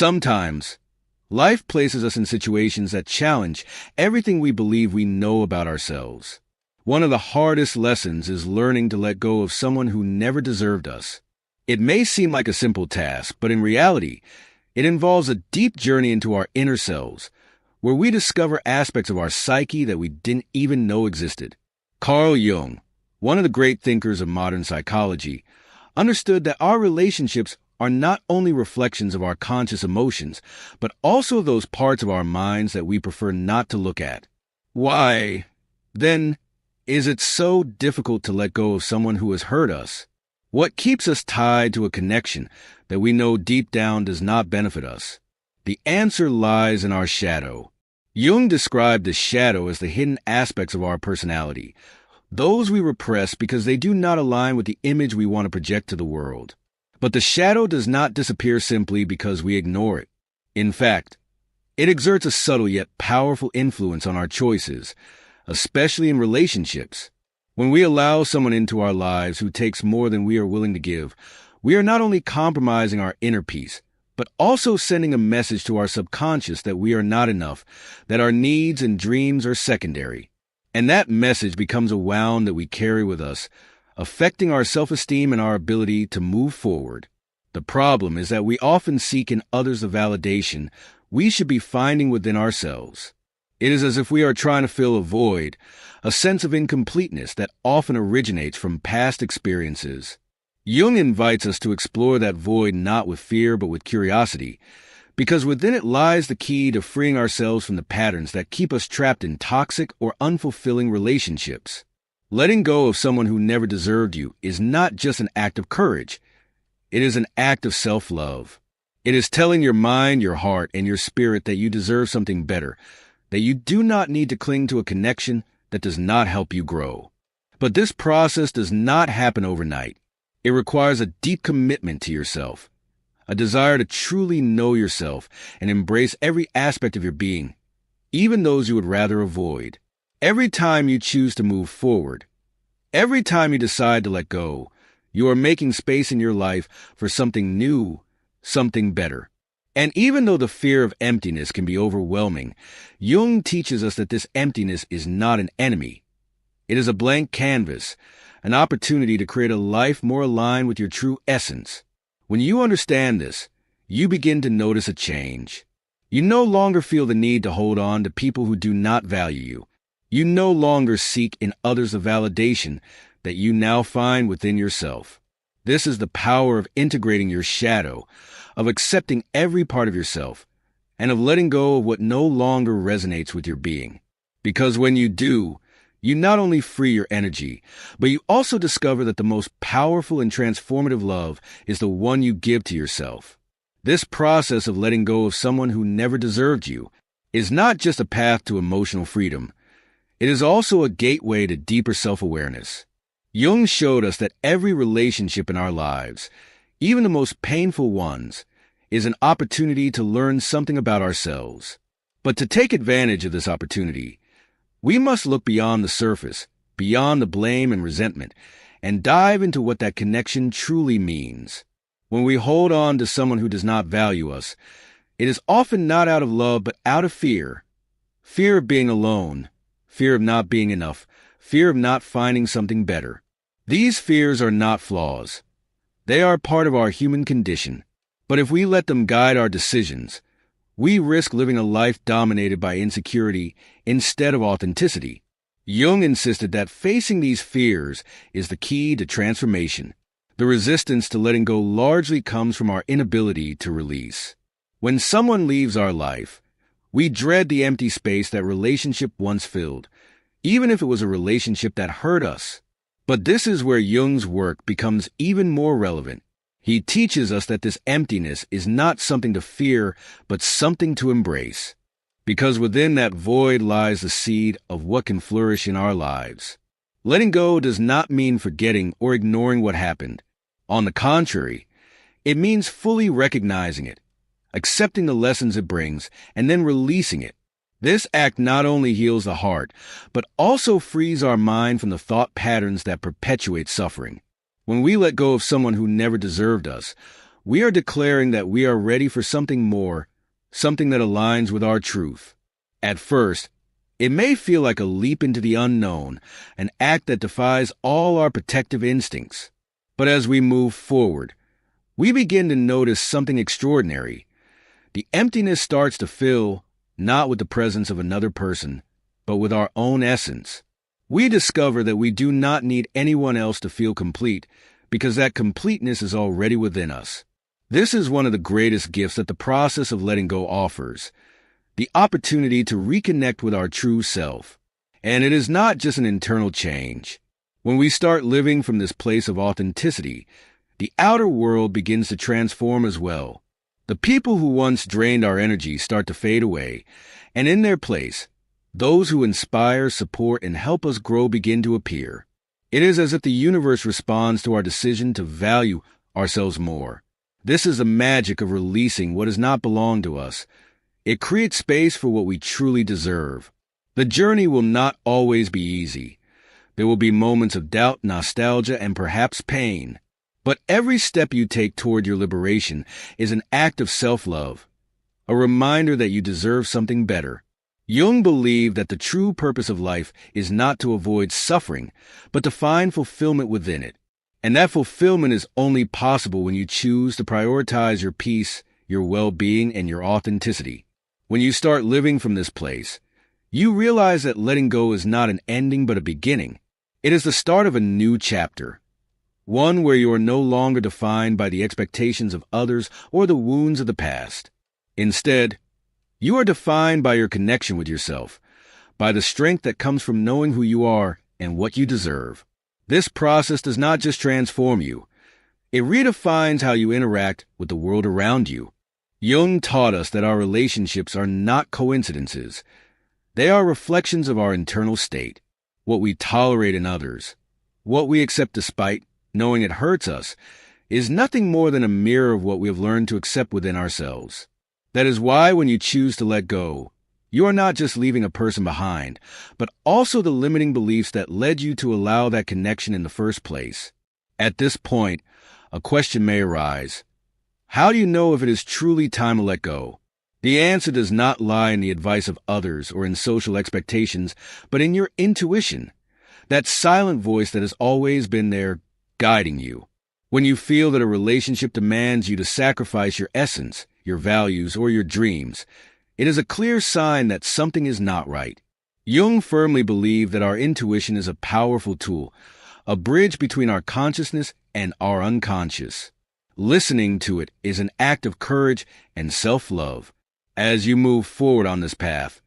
Sometimes, life places us in situations that challenge everything we believe we know about ourselves. One of the hardest lessons is learning to let go of someone who never deserved us. It may seem like a simple task, but in reality, it involves a deep journey into our inner selves, where we discover aspects of our psyche that we didn't even know existed. Carl Jung, one of the great thinkers of modern psychology, understood that our relationships are not only reflections of our conscious emotions, but also those parts of our minds that we prefer not to look at. Why, then, is it so difficult to let go of someone who has hurt us? What keeps us tied to a connection that we know deep down does not benefit us? The answer lies in our shadow. Jung described the shadow as the hidden aspects of our personality, those we repress because they do not align with the image we want to project to the world. But the shadow does not disappear simply because we ignore it. In fact, it exerts a subtle yet powerful influence on our choices, especially in relationships. When we allow someone into our lives who takes more than we are willing to give, we are not only compromising our inner peace, but also sending a message to our subconscious that we are not enough, that our needs and dreams are secondary. And that message becomes a wound that we carry with us, affecting our self-esteem and our ability to move forward. The problem is that we often seek in others the validation we should be finding within ourselves. It is as if we are trying to fill a void, a sense of incompleteness that often originates from past experiences. Jung invites us to explore that void not with fear but with curiosity, because within it lies the key to freeing ourselves from the patterns that keep us trapped in toxic or unfulfilling relationships. Letting go of someone who never deserved you is not just an act of courage. It is an act of self-love. It is telling your mind, your heart, and your spirit that you deserve something better, that you do not need to cling to a connection that does not help you grow. But this process does not happen overnight. It requires a deep commitment to yourself, a desire to truly know yourself and embrace every aspect of your being, even those you would rather avoid. Every time you choose to move forward, every time you decide to let go, you are making space in your life for something new, something better. And even though the fear of emptiness can be overwhelming, Jung teaches us that this emptiness is not an enemy. It is a blank canvas, an opportunity to create a life more aligned with your true essence. When you understand this, you begin to notice a change. You no longer feel the need to hold on to people who do not value you. You no longer seek in others the validation that you now find within yourself. This is the power of integrating your shadow, of accepting every part of yourself, and of letting go of what no longer resonates with your being. Because when you do, you not only free your energy, but you also discover that the most powerful and transformative love is the one you give to yourself. This process of letting go of someone who never deserved you is not just a path to emotional freedom. It is also a gateway to deeper self-awareness. Jung showed us that every relationship in our lives, even the most painful ones, is an opportunity to learn something about ourselves. But to take advantage of this opportunity, we must look beyond the surface, beyond the blame and resentment, and dive into what that connection truly means. When we hold on to someone who does not value us, it is often not out of love but out of fear. Fear of being alone, fear of not being enough, fear of not finding something better. These fears are not flaws. They are part of our human condition. But if we let them guide our decisions, we risk living a life dominated by insecurity instead of authenticity. Jung insisted that facing these fears is the key to transformation. The resistance to letting go largely comes from our inability to release. When someone leaves our life, we dread the empty space that relationship once filled, even if it was a relationship that hurt us. But this is where Jung's work becomes even more relevant. He teaches us that this emptiness is not something to fear, but something to embrace. Because within that void lies the seed of what can flourish in our lives. Letting go does not mean forgetting or ignoring what happened. On the contrary, it means fully recognizing it, accepting the lessons it brings, and then releasing it. This act not only heals the heart, but also frees our mind from the thought patterns that perpetuate suffering. When we let go of someone who never deserved us, we are declaring that we are ready for something more, something that aligns with our truth. At first, it may feel like a leap into the unknown, an act that defies all our protective instincts. But as we move forward, we begin to notice something extraordinary. The emptiness starts to fill, not with the presence of another person, but with our own essence. We discover that we do not need anyone else to feel complete, because that completeness is already within us. This is one of the greatest gifts that the process of letting go offers, the opportunity to reconnect with our true self. And it is not just an internal change. When we start living from this place of authenticity, the outer world begins to transform as well. The people who once drained our energy start to fade away, and in their place, those who inspire, support, and help us grow begin to appear. It is as if the universe responds to our decision to value ourselves more. This is the magic of releasing what does not belong to us. It creates space for what we truly deserve. The journey will not always be easy. There will be moments of doubt, nostalgia, and perhaps pain. But every step you take toward your liberation is an act of self-love, a reminder that you deserve something better. Jung believed that the true purpose of life is not to avoid suffering, but to find fulfillment within it. And that fulfillment is only possible when you choose to prioritize your peace, your well-being, and your authenticity. When you start living from this place, you realize that letting go is not an ending but a beginning. It is the start of a new chapter, one where you are no longer defined by the expectations of others or the wounds of the past. Instead, you are defined by your connection with yourself, by the strength that comes from knowing who you are and what you deserve. This process does not just transform you, it redefines how you interact with the world around you. Jung taught us that our relationships are not coincidences. They are reflections of our internal state, what we tolerate in others, what we accept despite knowing it hurts us, is nothing more than a mirror of what we have learned to accept within ourselves. That is why when you choose to let go, you are not just leaving a person behind, but also the limiting beliefs that led you to allow that connection in the first place. At this point, a question may arise. How do you know if it is truly time to let go? The answer does not lie in the advice of others or in social expectations, but in your intuition, that silent voice that has always been there guiding you. When you feel that a relationship demands you to sacrifice your essence, your values, or your dreams, it is a clear sign that something is not right. Jung firmly believed that our intuition is a powerful tool, a bridge between our consciousness and our unconscious. Listening to it is an act of courage and self-love. As you move forward on this path,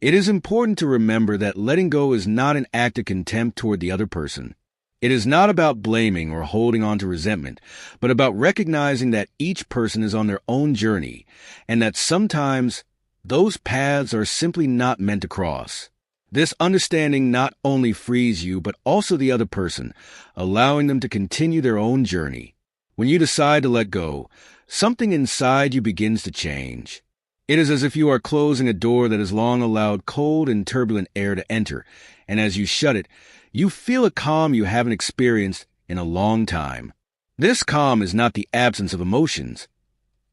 it is important to remember that letting go is not an act of contempt toward the other person. It is not about blaming or holding on to resentment, but about recognizing that each person is on their own journey and that sometimes those paths are simply not meant to cross. This understanding not only frees you, but also the other person, allowing them to continue their own journey. When you decide to let go, something inside you begins to change. It is as if you are closing a door that has long allowed cold and turbulent air to enter, and as you shut it, you feel a calm you haven't experienced in a long time. This calm is not the absence of emotions.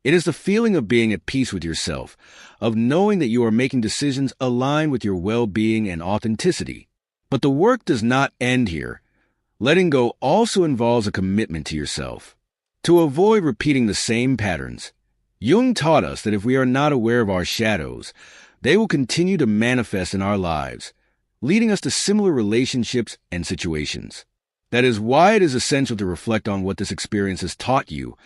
It is the feeling of being at peace with yourself, of knowing that you are making decisions aligned with your well-being and authenticity. But the work does not end here. Letting go also involves a commitment to yourself. To avoid repeating the same patterns, Jung taught us that if we are not aware of our shadows, they will continue to manifest in our lives, leading us to similar relationships and situations. That is why it is essential to reflect on what this experience has taught you,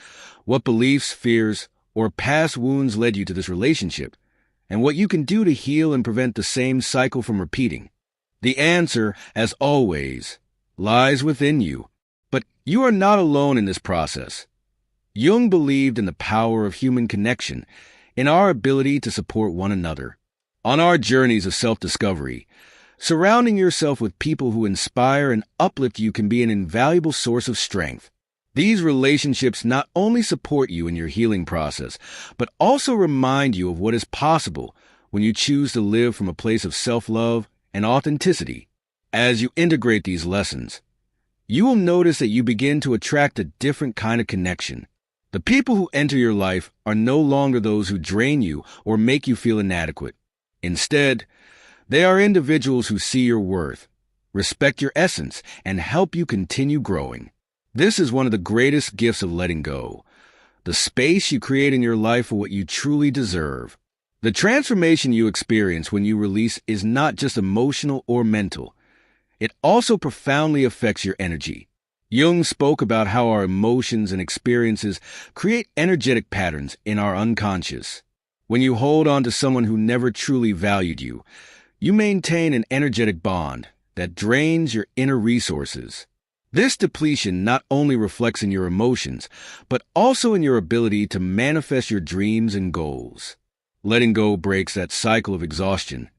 what beliefs, fears, or past wounds led you to this relationship, and what you can do to heal and prevent the same cycle from repeating. The answer, as always, lies within you, but you are not alone in this process. Jung believed in the power of human connection, in our ability to support one another. On our journeys of self-discovery, surrounding yourself with people who inspire and uplift you can be an invaluable source of strength. These relationships not only support you in your healing process, but also remind you of what is possible when you choose to live from a place of self-love and authenticity. As you integrate these lessons, you will notice that you begin to attract a different kind of connection, The people who enter your life are no longer those who drain you or make you feel inadequate. Instead, they are individuals who see your worth, respect your essence, and help you continue growing. This is one of the greatest gifts of letting go. The space you create in your life for what you truly deserve. The transformation you experience when you release is not just emotional or mental. It also profoundly affects your energy. Jung spoke about how our emotions and experiences create energetic patterns in our unconscious. When you hold on to someone who never truly valued you, you maintain an energetic bond that drains your inner resources. This depletion not only reflects in your emotions, but also in your ability to manifest your dreams and goals. Letting go breaks that cycle of exhaustion.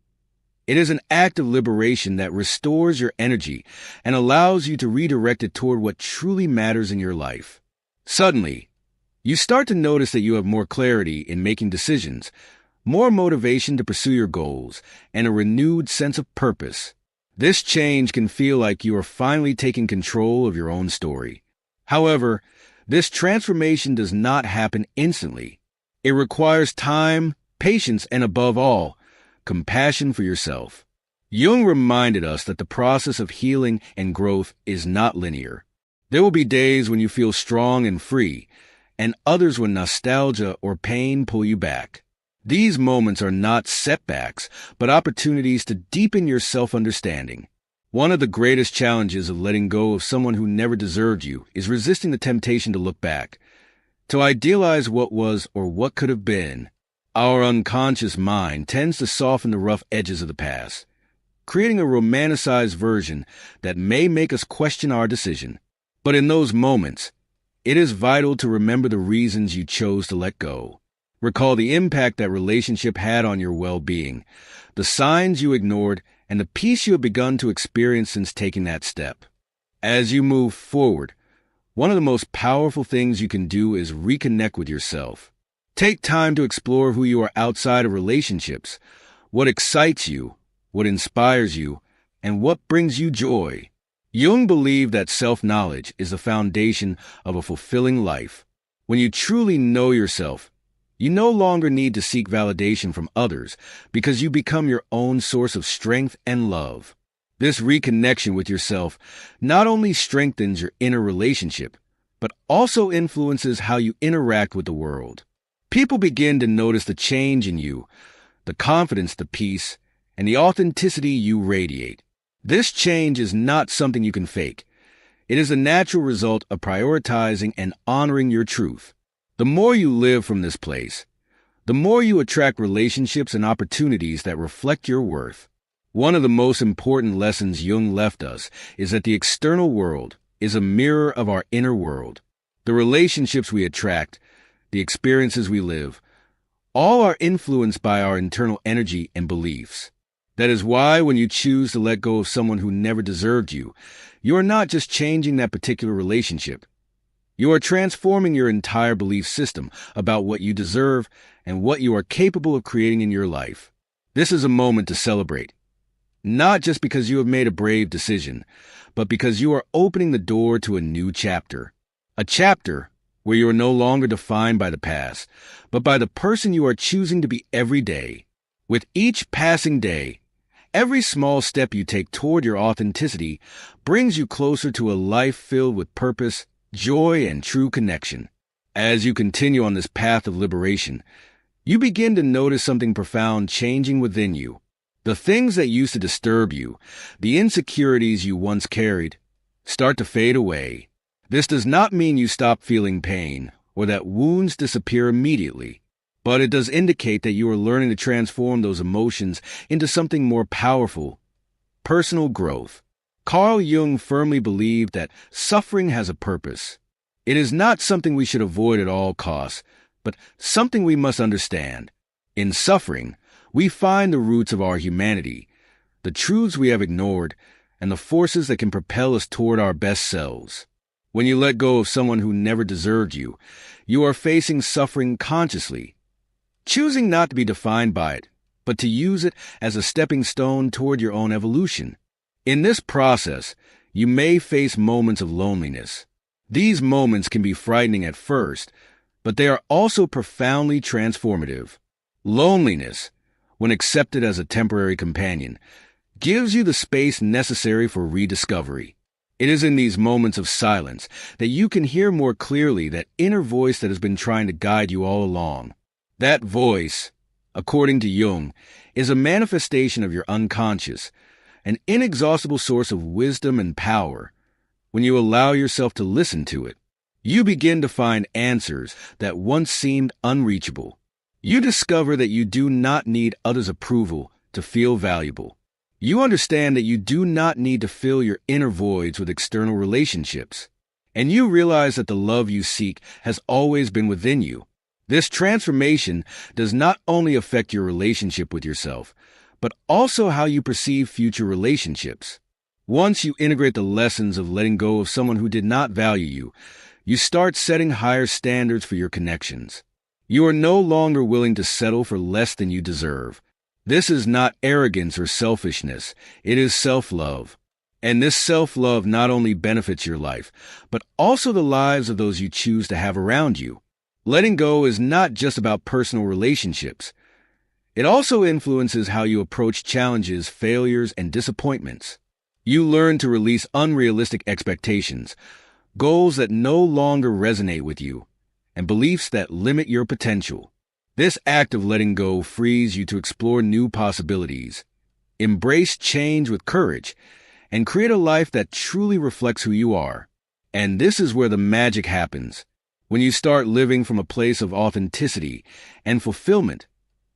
It is an act of liberation that restores your energy and allows you to redirect it toward what truly matters in your life. Suddenly, you start to notice that you have more clarity in making decisions, more motivation to pursue your goals, and a renewed sense of purpose. This change can feel like you are finally taking control of your own story. However, this transformation does not happen instantly. It requires time, patience, and above all, compassion for yourself. Jung reminded us that the process of healing and growth is not linear. There will be days when you feel strong and free, and others when nostalgia or pain pull you back. These moments are not setbacks, but opportunities to deepen your self-understanding. One of the greatest challenges of letting go of someone who never deserved you is resisting the temptation to look back, to idealize what was or what could have been. Our unconscious mind tends to soften the rough edges of the past, creating a romanticized version that may make us question our decision. But in those moments, it is vital to remember the reasons you chose to let go. Recall the impact that relationship had on your well-being, the signs you ignored, and the peace you have begun to experience since taking that step. As you move forward, one of the most powerful things you can do is reconnect with yourself. Take time to explore who you are outside of relationships, what excites you, what inspires you, and what brings you joy. Jung believed that self-knowledge is the foundation of a fulfilling life. When you truly know yourself, you no longer need to seek validation from others because you become your own source of strength and love. This reconnection with yourself not only strengthens your inner relationship, but also influences how you interact with the world. People begin to notice the change in you, the confidence, the peace, and the authenticity you radiate. This change is not something you can fake. It is a natural result of prioritizing and honoring your truth. The more you live from this place, the more you attract relationships and opportunities that reflect your worth. One of the most important lessons Jung left us is that the external world is a mirror of our inner world. The relationships we attract, the experiences we live, all are influenced by our internal energy and beliefs. That is why when you choose to let go of someone who never deserved you, you are not just changing that particular relationship. You are transforming your entire belief system about what you deserve and what you are capable of creating in your life. This is a moment to celebrate, not just because you have made a brave decision, but because you are opening the door to a new chapter. A chapter where you are no longer defined by the past, but by the person you are choosing to be every day. With each passing day, every small step you take toward your authenticity brings you closer to a life filled with purpose, joy, and true connection. As you continue on this path of liberation, you begin to notice something profound changing within you. The things that used to disturb you, the insecurities you once carried, start to fade away. This does not mean you stop feeling pain or that wounds disappear immediately, but it does indicate that you are learning to transform those emotions into something more powerful, personal growth. Carl Jung firmly believed that suffering has a purpose. It is not something we should avoid at all costs, but something we must understand. In suffering, we find the roots of our humanity, the truths we have ignored, and the forces that can propel us toward our best selves. When you let go of someone who never deserved you, you are facing suffering consciously, choosing not to be defined by it, but to use it as a stepping stone toward your own evolution. In this process, you may face moments of loneliness. These moments can be frightening at first, but they are also profoundly transformative. Loneliness, when accepted as a temporary companion, gives you the space necessary for rediscovery. It is in these moments of silence that you can hear more clearly that inner voice that has been trying to guide you all along. That voice, according to Jung, is a manifestation of your unconscious, an inexhaustible source of wisdom and power. When you allow yourself to listen to it, you begin to find answers that once seemed unreachable. You discover that you do not need others' approval to feel valuable. You understand that you do not need to fill your inner voids with external relationships. And you realize that the love you seek has always been within you. This transformation does not only affect your relationship with yourself, but also how you perceive future relationships. Once you integrate the lessons of letting go of someone who did not value you, you start setting higher standards for your connections. You are no longer willing to settle for less than you deserve. This is not arrogance or selfishness, it is self-love. And this self-love not only benefits your life, but also the lives of those you choose to have around you. Letting go is not just about personal relationships. It also influences how you approach challenges, failures, and disappointments. You learn to release unrealistic expectations, goals that no longer resonate with you, and beliefs that limit your potential. This act of letting go frees you to explore new possibilities, embrace change with courage, and create a life that truly reflects who you are. And this is where the magic happens. When you start living from a place of authenticity and fulfillment,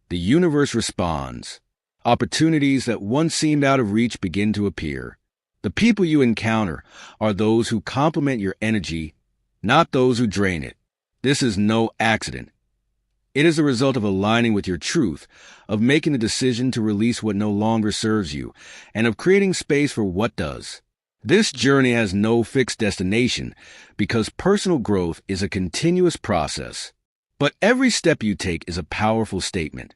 the universe responds. Opportunities that once seemed out of reach begin to appear. The people you encounter are those who complement your energy, not those who drain it. This is no accident. It is the result of aligning with your truth, of making a decision to release what no longer serves you, and of creating space for what does. This journey has no fixed destination because personal growth is a continuous process. But every step you take is a powerful statement.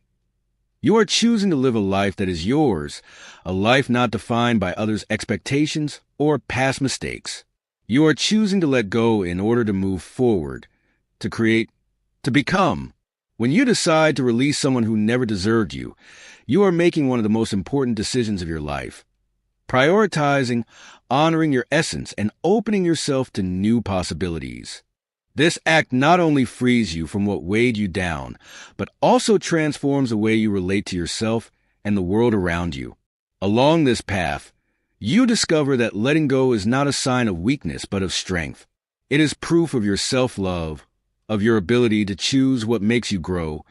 You are choosing to live a life that is yours, a life not defined by others' expectations or past mistakes. You are choosing to let go in order to move forward, to create, to become. When you decide to release someone who never deserved you, you are making one of the most important decisions of your life. Prioritizing, honoring your essence, and opening yourself to new possibilities. This act not only frees you from what weighed you down, but also transforms the way you relate to yourself and the world around you. Along this path, you discover that letting go is not a sign of weakness, but of strength. It is proof of your self-love, of your ability to choose what makes you grow,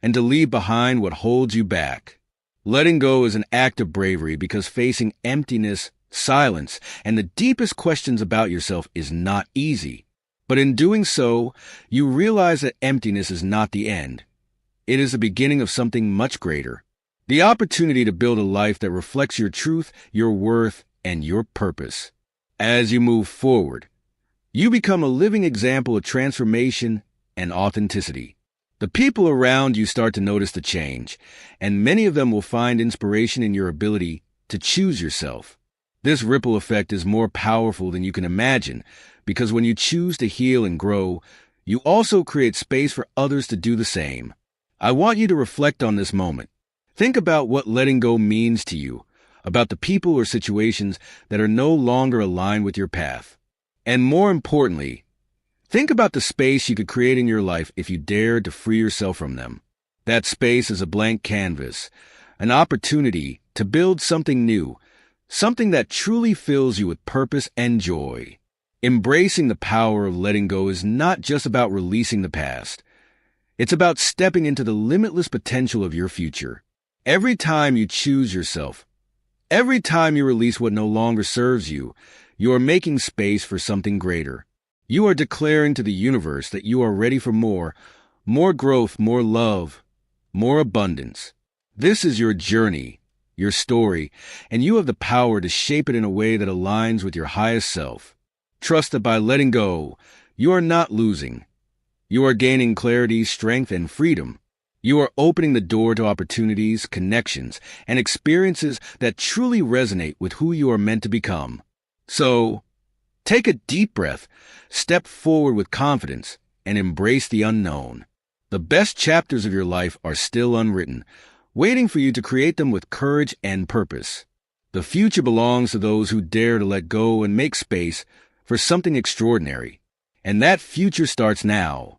and to leave behind what holds you back. Letting go is an act of bravery because facing emptiness, silence, and the deepest questions about yourself is not easy. But in doing so, you realize that emptiness is not the end. It is the beginning of something much greater. The opportunity to build a life that reflects your truth, your worth, and your purpose. As you move forward, you become a living example of transformation and authenticity. The people around you start to notice the change, and many of them will find inspiration in your ability to choose yourself. This ripple effect is more powerful than you can imagine, because when you choose to heal and grow, you also create space for others to do the same. I want you to reflect on this moment. Think about what letting go means to you, about the people or situations that are no longer aligned with your path. And more importantly, think about the space you could create in your life if you dared to free yourself from them. That space is a blank canvas, an opportunity to build something new, something that truly fills you with purpose and joy. Embracing the power of letting go is not just about releasing the past. It's about stepping into the limitless potential of your future. Every time you choose yourself, every time you release what no longer serves you, you are making space for something greater. You are declaring to the universe that you are ready for more growth, more love, more abundance. This is your journey, your story, and you have the power to shape it in a way that aligns with your highest self. Trust that by letting go, you are not losing. You are gaining clarity, strength, and freedom. You are opening the door to opportunities, connections, and experiences that truly resonate with who you are meant to become. So, take a deep breath, step forward with confidence, and embrace the unknown. The best chapters of your life are still unwritten, waiting for you to create them with courage and purpose. The future belongs to those who dare to let go and make space for something extraordinary. And that future starts now.